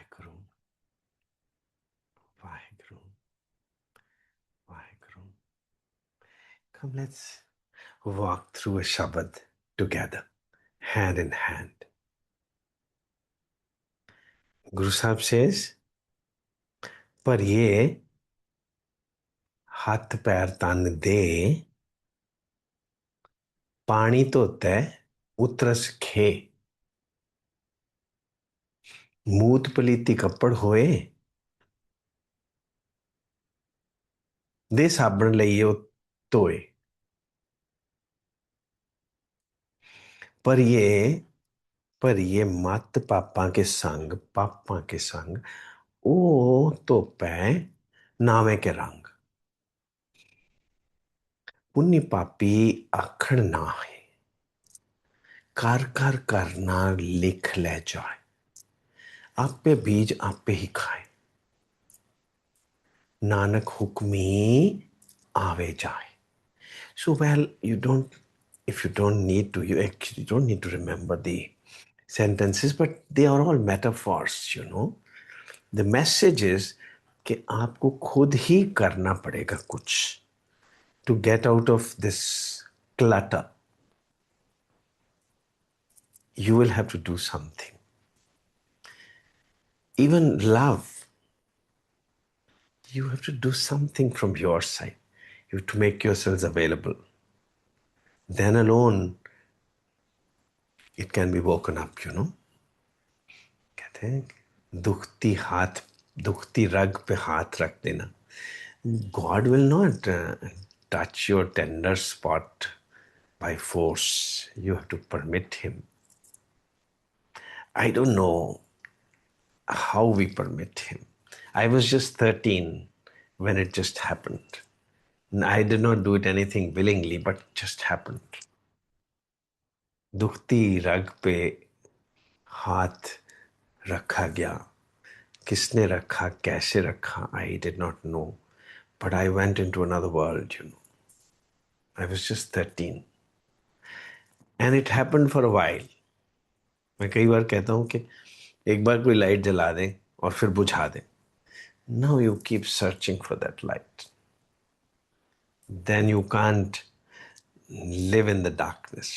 Waheguru Waheguru Waheguru. Come, let's walk through a Shabad together, hand in hand. Guru Sahib says, पर ये हाथ पैर तन दे पानी तो तय उतरस खे मूत पलीती कपड़ होए दे साबण लइयो तोए. पर ये पर ये मत पापा के संग ओ तो पै नावे के रंग. पुण्य पापी आखड़ ना है कर कर करना लिख ले जाए. आपे बीज आपे ही खाए नानक हुक्मी आवे जाए. So well, if you don't need to, you actually don't need to remember the sentences, but they are all metaphors. The message is कि आपको खुद ही करना पड़ेगा कुछ to get out of this clutter. You will have to do something. Even love, you have to do something from your side. You have to make yourselves available. Then alone, it can be woken up. कहते हैं दुखती रग पे हाथ रख देना. God will not touch your tender spot by force. You have to permit him. I don't know how we permit him. I was just 13 when it just happened. I did not do it anything willingly, but it just happened. दुखती रग पे हाथ रखा गया. किसने रखा, कैसे रखा, I did not know. But I went into another world. I was just 13. And it happened for a while. मैं कई बार कहता हूँ कि एक बार कोई लाइट जला दे और फिर बुझा दे. Now you keep searching for that light. Then you can't live in the darkness.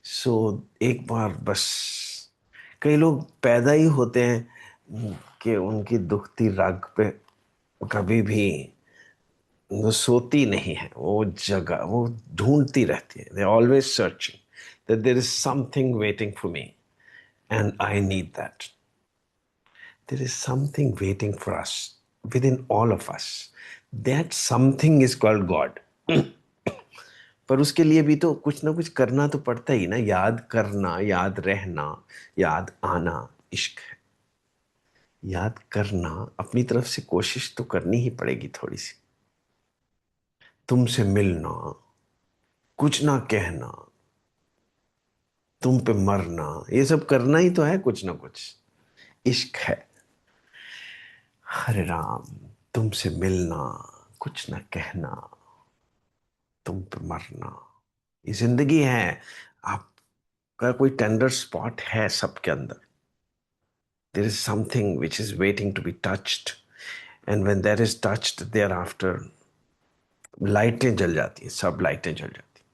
So एक बार बस. कई लोग पैदा ही होते हैं कि उनकी दुखती राग पे कभी भी वो सोती नहीं है. वो जगह वो ढूंढती रहती है. They are always searching that there is something waiting for me and I need that. There is something waiting for us within all of us. That something is called God. पर उसके लिए भी तो कुछ ना कुछ करना तो पड़ता ही ना. याद करना, याद रहना, याद आना इश्क है. याद करना, अपनी तरफ से कोशिश तो करनी ही पड़ेगी थोड़ी सी. तुमसे मिलना, कुछ ना कहना, तुम पे मरना, ये सब करना ही तो है कुछ ना कुछ. इश्क है. हरे राम. तुमसे मिलना, कुछ ना कहना, तुम पे मरना, ये जिंदगी है. आपका कोई टेंडर स्पॉट है सबके अंदर. There is something which is waiting to be touched, and when that is touched, thereafter लाइटें जल जाती हैं. सब लाइटें जल जाती हैं.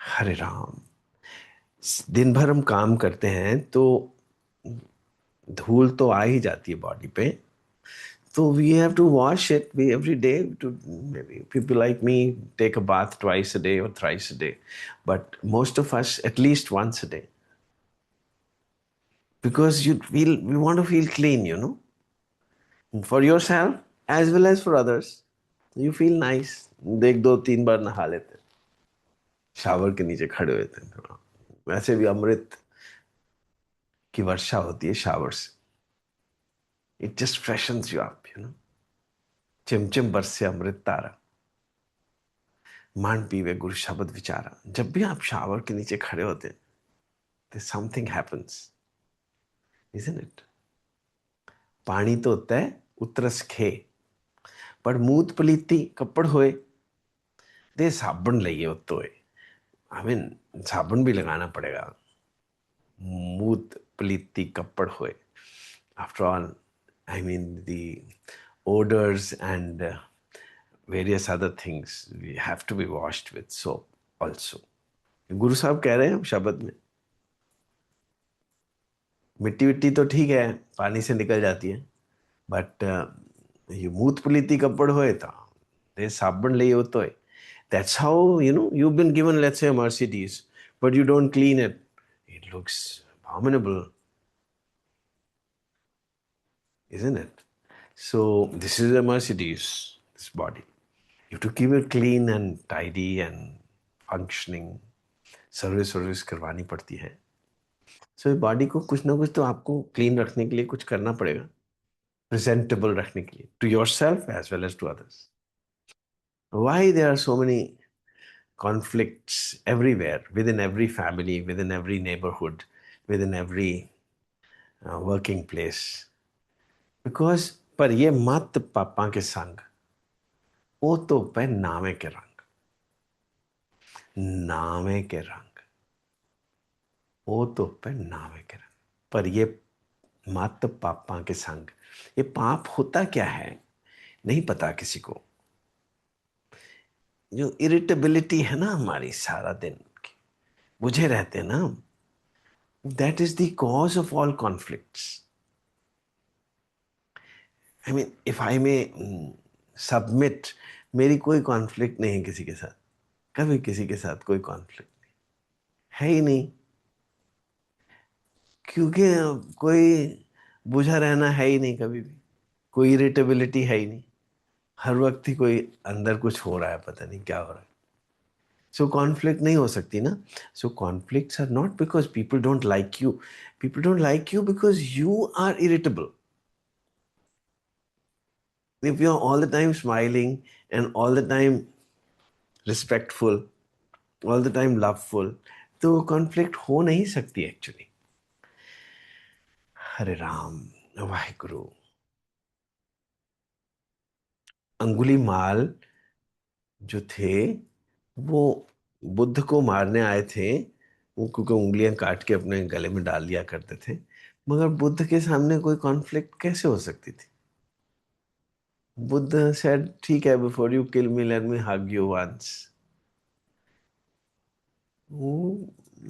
हरे राम. दिन भर हम काम करते हैं तो धूल तो आ ही जाती है बॉडी पे. So we have to wash it every day. Maybe people like me take a bath twice a day or thrice a day, but most of us at least once a day, because we want to feel clean, for yourself as well as for others. You feel nice. देख 2-3 बार नहा लेते हैं, shower के नीचे खड़े होते हैं थोड़ा. वैसे भी अमृत की वर्षा होती है शावर से. It just freshens you up. चिमचिम बरसे अमृत तारा, मान पीवे गुरु शब्द विचारा. जब भी आप शावर के नीचे खड़े होते हैं, something happens, isn't it? पानी तो तय उतरस खे पर मूत पलीती कपड़ होए दे साबुन लइए तोए. I mean, साबुन भी लगाना पड़ेगा. मूत प्लीति कपड़ होए. After all, I mean the odors and various other things we have to be washed with soap also. गुरु साहब कह रहे हैं शब्द में, मिट्टी विट्टी तो ठीक है, पानी से निकल जाती है, बट ये मूत पुलीती कपड़ होए था, ते साबुन ले होतो है. That's how, you've been given, let's say, a Mercedes, but you don't clean it. It looks abominable, isn't it? So this is a Mercedes, this body. You have to keep it clean and tidy and functioning. Service करवानी पड़ती है. So body को कुछ ना कुछ तो आपको clean रखने के लिए कुछ करना पड़ेगा, प्रेजेंटेबल रखने के लिए, to yourself as well as to others. Why there are so many conflicts everywhere, within every family, within every neighborhood, within every working place? Because पर ये मत पापा के संग, वो तो पे नामे के रंग, नामे के रंग, वो तो पे नामे के रंग. पर ये मत पापा के संग, ये पाप होता क्या है नहीं पता किसी को. जो इरिटेबिलिटी है ना हमारी सारा दिन की, बुझे रहते हैं ना, that is the cause of all conflicts. I mean if I may submit, मेरी कोई कॉन्फ्लिक्ट नहीं है किसी के साथ, कभी किसी के साथ कोई कॉन्फ्लिक्ट नहीं है ही नहीं, क्योंकि कोई बुझा रहना है ही नहीं कभी भी, कोई इरिटेबिलिटी है ही नहीं. हर वक्त ही कोई अंदर कुछ हो रहा है, पता नहीं क्या हो रहा है. सो कॉन्फ्लिक्ट नहीं हो सकती ना. So conflicts are not because people don't like you, people don't like you because you are irritable. If you're all the time smiling and all the time respectful, all the time loveful, तो conflict हो नहीं सकती actually. हरे राम. वाहिगुरु. अंगुली माल जो थे, वो बुद्ध को मारने आए थे, वो क्योंकि उंगलियां काट के अपने गले में डाल लिया करते थे, मगर बुद्ध के सामने कोई कॉन्फ्लिक्ट कैसे हो सकती थी. बुद्ध सेड ठीक है, before you kill me let me hug you once. वो,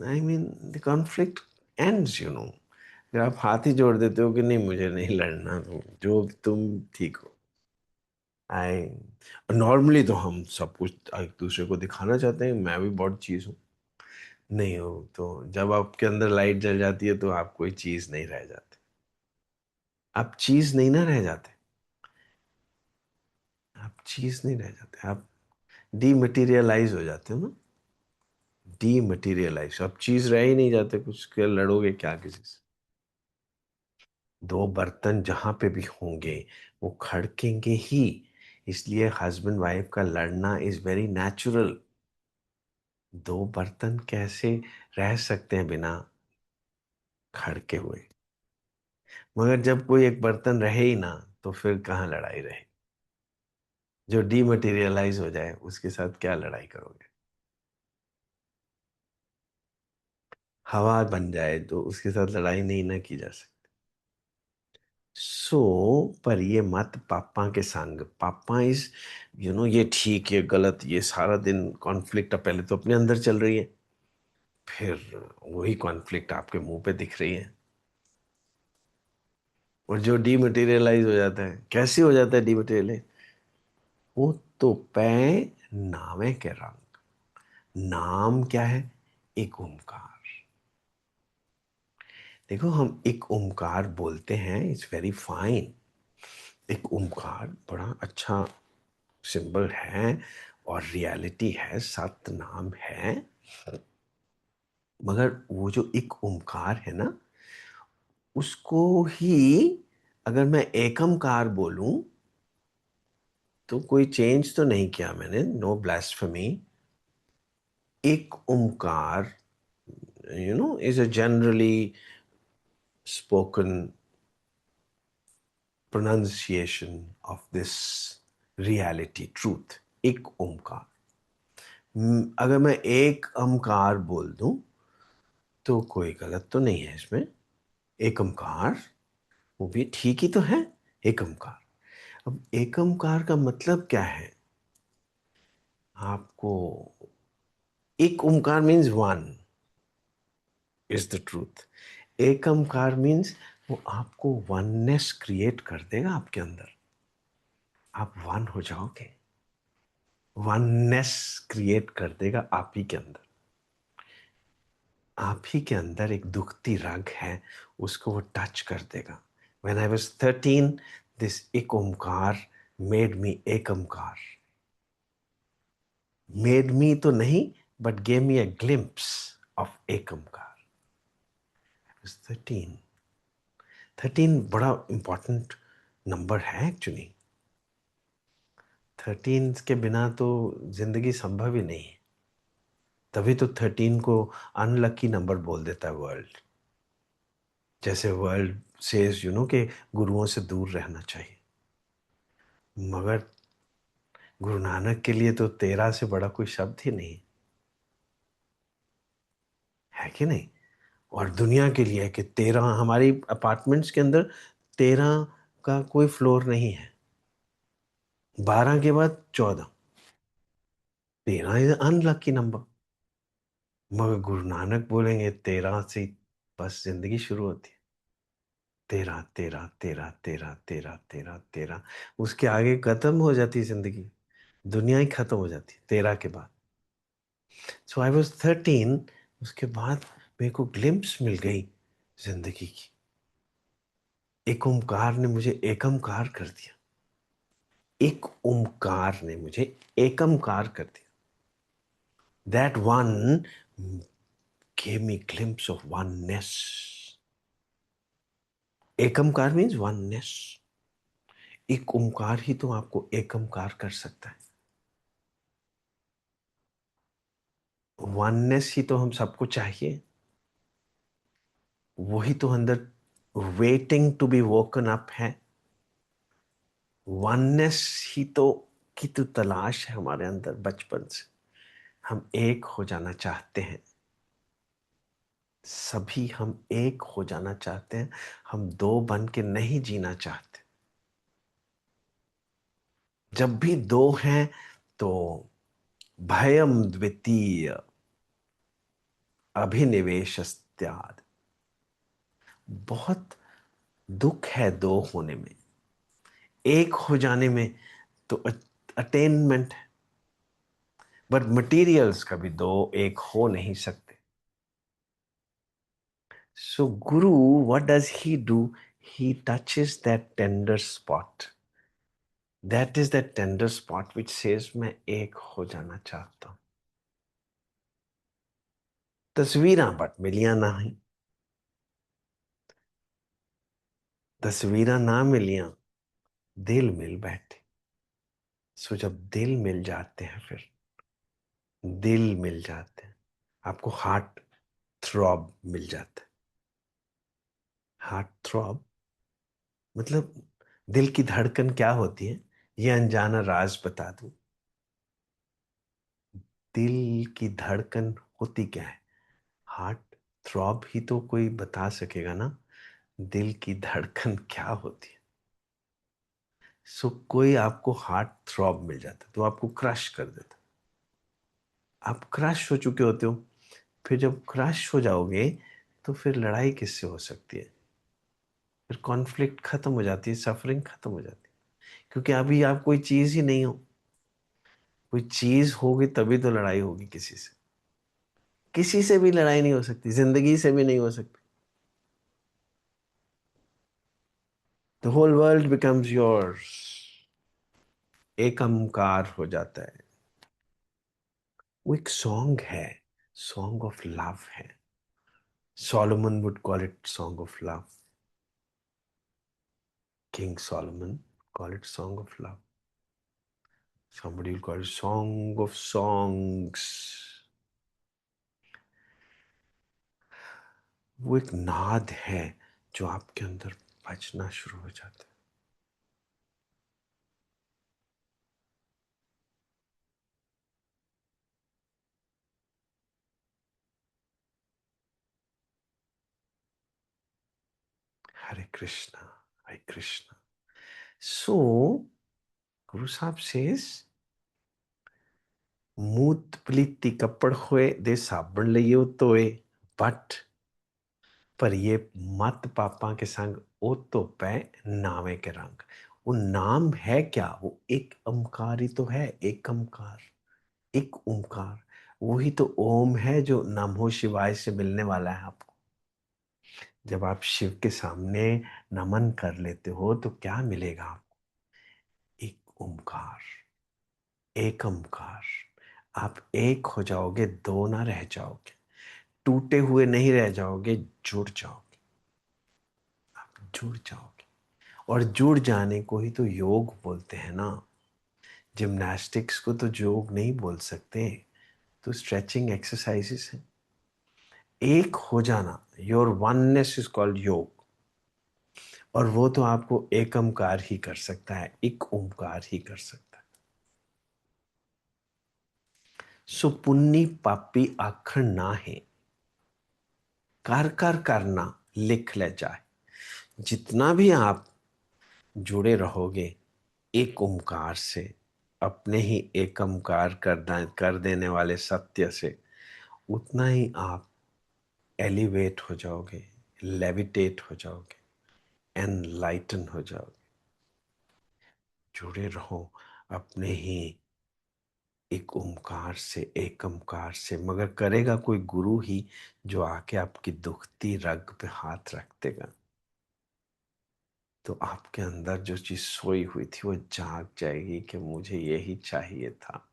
I mean the conflict ends, अगर आप हाथ ही जोड़ देते हो कि नहीं मुझे नहीं लड़ना, तो जो तुम ठीक हो. आई नॉर्मली तो हम सब कुछ एक दूसरे को दिखाना चाहते हैं, मैं भी बहुत चीज हूँ, नहीं हो तो जब आपके अंदर लाइट जल जाती है तो आप कोई चीज नहीं रह जाते, आप चीज नहीं ना रह जाते, आप चीज नहीं रह जाते, आप डीमटेरियलाइज हो जाते हो ना. डीमटेरियलाइज, आप चीज रह ही नहीं जाते, कुछ के लड़ोगे क्या किसी से. दो बर्तन जहां पे भी होंगे वो खड़केंगे ही, इसलिए हस्बैंड वाइफ का लड़ना इज वेरी नेचुरल. दो बर्तन कैसे रह सकते हैं बिना खड़के हुए, मगर जब कोई एक बर्तन रहे ही ना, तो फिर कहाँ लड़ाई रहे. जो डीमटेरियलाइज हो जाए उसके साथ क्या लड़ाई करोगे. हवा बन जाए तो उसके साथ लड़ाई नहीं ना की जा सकती. पर ये मत पापा के संग, पापा इज, ये ठीक ये गलत, ये सारा दिन कॉन्फ्लिक्ट पहले तो अपने अंदर चल रही है, फिर वही कॉन्फ्लिक्ट आपके मुंह पे दिख रही है. और जो डीमटेरियलाइज हो जाता है, कैसे हो जाता है डीमटेरियलाइज, वो तो पै नामे के रंग. नाम क्या है, एक ओमकार. देखो हम एक ओमकार बोलते हैं, इट्स वेरी फाइन. एक ओमकार बड़ा अच्छा सिंबल है और रियलिटी है, सत्य नाम है. मगर वो जो एक ओमकार है ना, उसको ही अगर मैं एकमकार बोलूं, तो कोई चेंज तो नहीं किया मैंने, नो ब्लास्फेमी. एक Omkar is a generally spoken pronunciation of this reality truth. एक ओमकार. अगर मैं एक अमकार बोल दूं, तो कोई गलत तो नहीं है इसमें। एकमकार, वो भी ठीक ही तो है। एकमकार। अब एकमकार का मतलब क्या है आपको? Ek Omkar means one is the truth. Ekamkar means वो आपको वननेस क्रिएट कर देगा आपके अंदर। आप वन हो जाओगे, वननेस क्रिएट कर देगा आप ही के अंदर। आप ही के अंदर एक दुखती रग है, उसको वो टच कर देगा। When I was 13, this एक Omkar made me एकमकार। Made me तो नहीं, but gave me a glimpse of एकमकार। I was 13। 13 बड़ा इंपॉर्टेंट नंबर है एक्चुअली। 13 के बिना तो जिंदगी संभव ही नहीं है। तभी तो 13 को अनलकी नंबर बोल देता है वर्ल्ड। जैसे वर्ल्ड सेज कि गुरुओं से दूर रहना चाहिए, मगर गुरु नानक के लिए तो 13 से बड़ा कोई शब्द ही नहीं है कि नहीं। और दुनिया के लिए है कि 13, हमारी अपार्टमेंट्स के अंदर 13 का कोई फ्लोर नहीं है। 12 के बाद 14। 13 इज अनलकी नंबर। मगर गुरु नानक बोलेंगे 13 से बस जिंदगी शुरू होती है। 13 13 13 13 13 13 13, उसके आगे खत्म हो जाती है जिंदगी। दुनिया ही खत्म हो जाती है 13 के बाद। सो आई वॉज 13। उसके बाद मेरे को ग्लिम्स मिल गई जिंदगी की। एक ओमकार ने मुझे एकमकार कर दिया। एक ओमकार ने मुझे एकमकार कर दिया। That one gave me glimpse of oneness। Ekamkar means oneness। Ek Omkar ही तो आपको एकमकार कर सकता है। वननेस ही तो हम सबको चाहिए। वही तो अंदर waiting to be woken up है। वननेस ही तो की तो तलाश है हमारे अंदर बचपन से। हम एक हो जाना चाहते हैं। सभी हम एक हो जाना चाहते हैं। हम दो बन के नहीं जीना चाहते। जब भी दो हैं तो भयम द्वितीय अभिनिवेशस्त्याद। बहुत दुख है दो होने में। एक हो जाने में तो अटेनमेंट है। बट मटीरियल्स कभी दो एक हो नहीं सकते। सो गुरु, what does he do? He touches that tender spot. That is that tender spot which says मैं एक हो जाना चाहता हूं। तस्वीरां बट मिलियां नहीं। तस्वीरां ना मिलियां, दिल मिल बैठे। सो जब दिल मिल जाते हैं, फिर दिल मिल जाते हैं, आपको हार्ट थ्रॉब मिल जाता है। हार्ट थ्रॉब मतलब दिल की धड़कन क्या होती है, ये अनजाना राज बता दूं। दिल की धड़कन होती क्या है? हार्ट थ्रॉब ही तो कोई बता सकेगा ना, दिल की धड़कन क्या होती है। सो कोई आपको हार्ट थ्रॉब मिल जाता तो आपको क्रश कर देता। आप क्रश हो चुके होते हो। फिर जब क्रश हो जाओगे तो फिर लड़ाई किससे हो सकती है? फिर कॉन्फ्लिक्ट खत्म हो जाती है, सफरिंग खत्म हो जाती है। क्योंकि अभी आप कोई चीज ही नहीं हो। कोई चीज होगी तभी तो लड़ाई होगी किसी से। किसी से भी लड़ाई नहीं हो सकती, जिंदगी से भी नहीं हो सकती। The whole world becomes yours. एकमकार हो जाता है। वो एक सॉन्ग है, सॉन्ग ऑफ लव है। Solomon would call it song of love। King Solomon call it song of love। Somebody will call it song of songs। वो एक नाद है जो आपके अंदर बजना शुरू हो जाता है। हरे कृष्णा, हरे कृष्णा। सो गुरु साहब सेज मूत प्लीति कपड़ होए दे साबण लियो तोए, बट पर ये मत पापा के संग ओ तो पै नावे के रंग। वो नाम है क्या? वो एक ओमकार ही तो है, एक ओमकार, एक ओमकार। वही तो ओम है जो नमो शिवाय से मिलने वाला है आपको। जब आप शिव के सामने नमन कर लेते हो तो क्या मिलेगा आपको? एक ओमकार, एक ओमकार। आप एक हो जाओगे, दो ना रह जाओगे, टूटे हुए नहीं रह जाओगे, जुड़ जाओगे। आप जुड़ जाओगे, और जुड़ जाने को ही तो योग बोलते हैं ना। जिम्नास्टिक्स को तो योग नहीं बोल सकते, तो स्ट्रेचिंग एक्सरसाइजेस है। एक हो जाना, योर वननेस इज कॉल्ड योग। और वो तो आपको एक ओमकार ही कर सकता है, एक ओमकार ही कर सकता है। सो पुन्नी पापी आखण ना है, कर कर करना लिख ले जाए। जितना भी आप जुड़े रहोगे एक ओमकार से, अपने ही एक ओमकार कर देने वाले सत्य से, उतना ही आप एलिवेट हो जाओगे, लेविटेट हो जाओगे, एनलाइटन हो जाओगे। जुड़े रहो अपने ही एक ओमकार से, एक ओमकार से। मगर करेगा कोई गुरु ही, जो आके आपकी दुखती रग पे हाथ रख देगा, तो आपके अंदर जो चीज सोई हुई थी वो जाग जाएगी कि मुझे यही चाहिए था।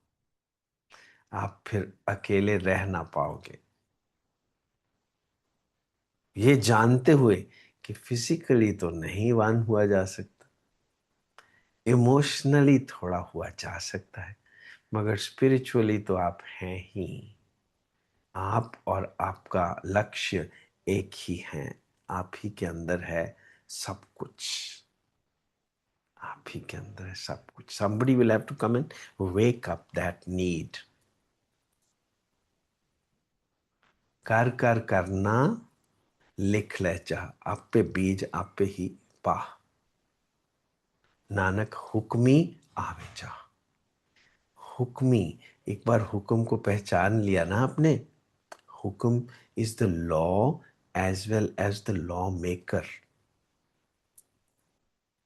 आप फिर अकेले रह ना पाओगे, ये जानते हुए कि फिजिकली तो नहीं वन हुआ जा सकता, इमोशनली थोड़ा हुआ जा सकता है, मगर स्पिरिचुअली तो आप हैं ही। आप और आपका लक्ष्य एक ही है, आप ही के अंदर है सब कुछ। आप ही के अंदर है सब कुछ। somebody will have to come and wake up that need। कर कर करना लिख ले जा, आप पे बीज आप पे ही पा। नानक हुक्मी आवे जा। हुक्मी, एक बार हुक्म को पहचान लिया ना आपने, hukam is the law as well as the law maker.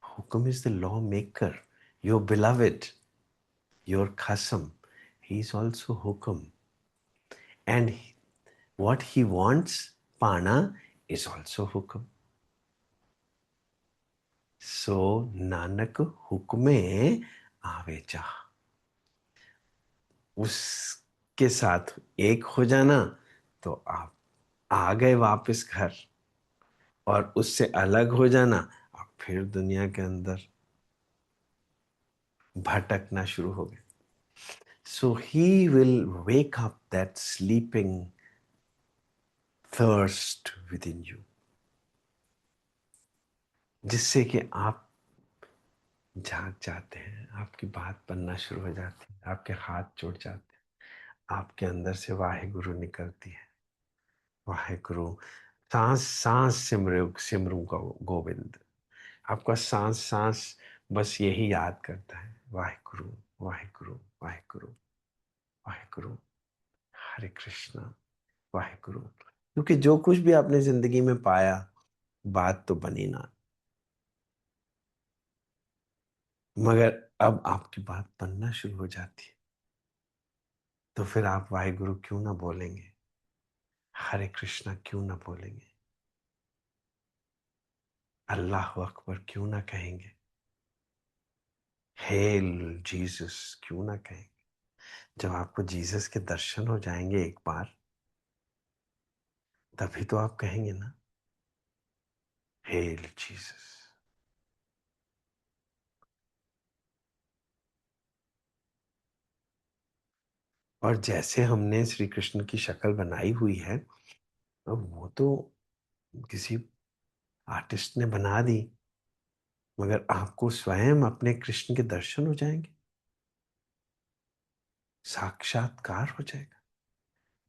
Hukam is the law maker. Your beloved, your khasam, he is also hukum, and what he wants पाना is also hukum। सो नानक हुक्मे आवे जा, उसके साथ एक हो जाना तो आप आ गए वापस घर, और उससे अलग हो जाना आप फिर दुनिया के अंदर भटकना शुरू हो गए। So he will wake up that sleeping thirst within you, जिससे कि आप जाग जाते हैं, आपकी बात बनना शुरू हो जाती है, आपके हाथ जुड़ जाते हैं, आपके अंदर से वाहेगुरु निकलती है। वाहेगुरु, सांस सांस सिमरू सिमरू गोविंद। आपका सांस सांस बस यही याद करता है, वाहेगुरु वाहेगुरु वाहेगुरु वाहेगुरु, हरे कृष्णा, वाहेगुरु। क्योंकि जो कुछ भी आपने जिंदगी में पाया, बात तो बनी ना, मगर अब आपकी बात बनना शुरू हो जाती है, तो फिर आप वाहेगुरु क्यों ना बोलेंगे, हरे कृष्णा क्यों ना बोलेंगे, अल्लाह अकबर क्यों ना कहेंगे, हेल जीसस क्यों ना कहेंगे। जब आपको जीसस के दर्शन हो जाएंगे एक बार, तभी तो आप कहेंगे ना, हेल जीसस। और जैसे हमने श्री कृष्ण की शक्ल बनाई हुई है, अब वो तो किसी आर्टिस्ट ने बना दी, मगर आपको स्वयं अपने कृष्ण के दर्शन हो जाएंगे, साक्षात्कार हो जाएगा,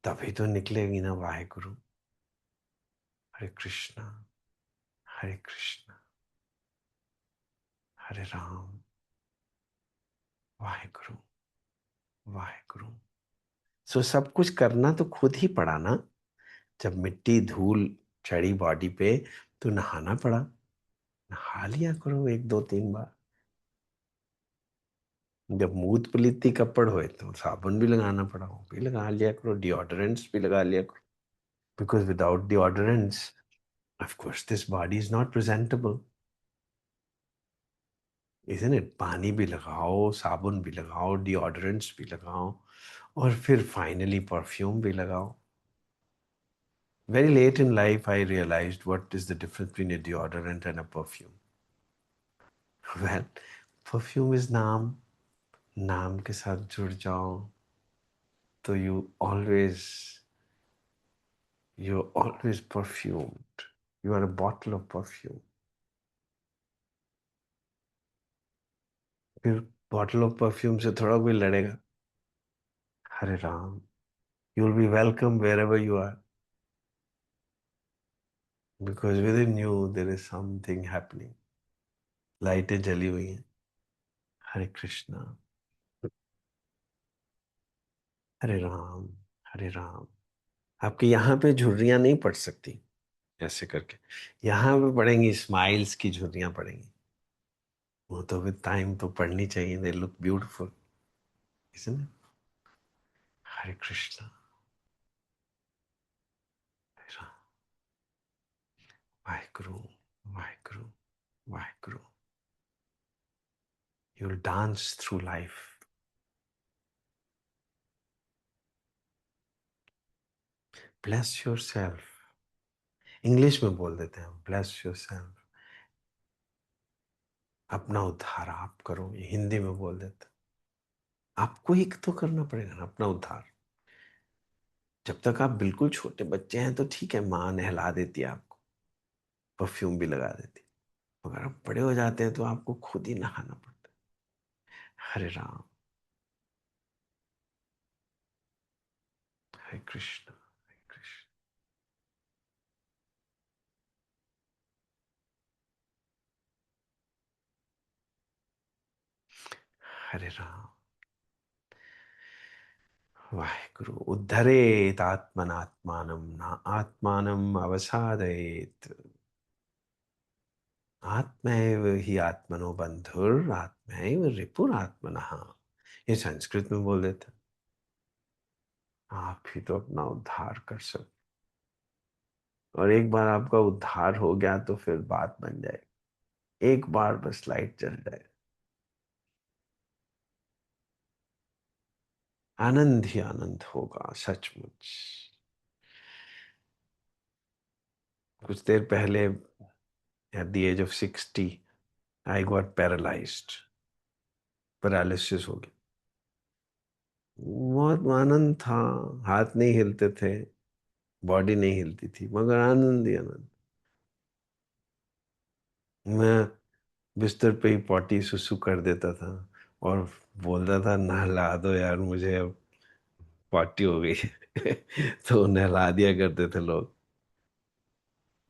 तभी तो निकलेगी ना वाहेगुरु, हरे कृष्णा, हरे कृष्ण, हरे राम, वाहेगुरु, वाहेगुरु। सो सब कुछ करना तो खुद ही पड़ा ना। जब मिट्टी धूल चढ़ी बॉडी पे तो नहाना पड़ा। नहा लिया करो एक दो तीन बार। जब मूत पलीती कपड़ होए तो साबुन भी लगाना पड़ा, वो भी लगा लिया करो, डिओड्रेंट्स भी लगा लिया करो। Because without deodorants of course this body is not presentable, isn't it? पानी भी लगाओ, साबुन भी लगाओ, डिओड्रेंट्स भी लगाओ, और फिर फाइनली परफ्यूम भी लगाओ। Very late in life, I realized what is the difference between a deodorant and a perfume. Well, perfume is नाम, नाम के साथ जुड़ जाओ तो you're always perfumed. You are a bottle of perfume. फिर bottle of perfume से थोड़ा कोई लड़ेगा? हरे Ram, you will be welcome wherever you are because within you there is something happening. लाइटें जली हुई हैं। हरे कृष्णा, हरे राम, हरे राम। आपके यहाँ पे झुर्रियां नहीं पड़ सकती ऐसे करके। यहाँ पे पड़ेंगी, स्माइल्स की झुर्रियां पड़ेंगी। वो तो विद टाइम तो पड़नी चाहिए, दे लुक ब्यूटीफुल, इसमें। Hare Krishna, Hare Ram, Waheguru, Waheguru, Waheguru. You will dance through life. Bless yourself. English में बोल देते हैं ब्लेस योर सेल्फ। अपना उद्धार आप करो, ये हिंदी में बोल देते हैं। आपको ही तो करना पड़ेगा ना अपना उद्धार। जब तक आप बिल्कुल छोटे बच्चे हैं तो ठीक है, माँ नहला देती है आपको, परफ्यूम भी लगा देती है। मगर आप बड़े हो जाते हैं तो आपको खुद ही नहाना पड़ता है। हरे राम, हरे कृष्ण, हरे कृष्ण। हरे राम, वाहेगुरु। उद्धरेत आत्मनात्मानं न आत्मानं अवसादयेत। आत्मैव हि आत्मनो बंधुर आत्मैव रिपुर आत्मनः। ये संस्कृत में बोल देते हैं। आप ही तो अपना उद्धार कर सकते। और एक बार आपका उद्धार हो गया तो फिर बात बन जाएगी। एक बार बस लाइट जल जाए, आनंद ही आनंद होगा सचमुच। कुछ देर पहले at the age of 60 I got paralyzed, paralysis हो गया। बहुत आनंद था। हाथ नहीं हिलते थे, बॉडी नहीं हिलती थी, मगर आनंद ही आनंद। मैं बिस्तर पे ही पॉटी सुसु कर देता था और बोलता था नहला दो यार मुझे, अब पॉटी हो गई है। तो नहला दिया करते थे लोग।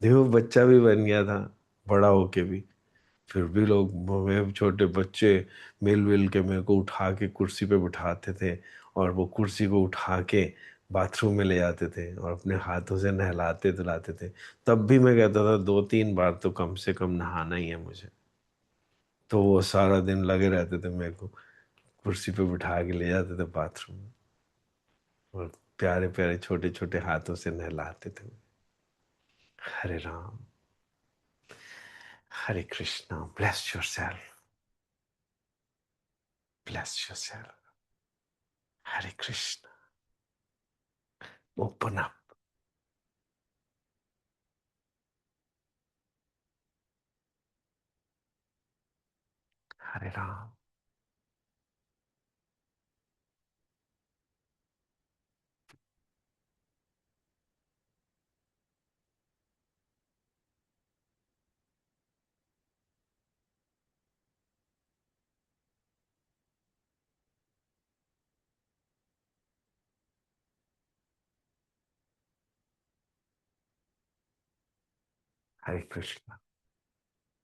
देखो बच्चा भी बन गया था, बड़ा होके भी। फिर भी लोग, मैं छोटे बच्चे मिल मिल के मेरे को उठा के कुर्सी पे बिठाते थे, और वो कुर्सी को उठा के बाथरूम में ले जाते थे और अपने हाथों से नहलाते धुलाते थे। तब भी मैं कहता था दो तीन बार तो कम से कम नहाना ही है मुझे। तो वो सारा दिन लगे रहते थे मेरे को कुर्सी पे बिठा के ले जाते थे बाथरूम में, और प्यारे प्यारे छोटे छोटे हाथों से नहलाते थे। Hare Ram, Hare Krishna. Bless yourself, bless yourself. Hare Krishna. Open up. Hare Ram, Hare Krishna.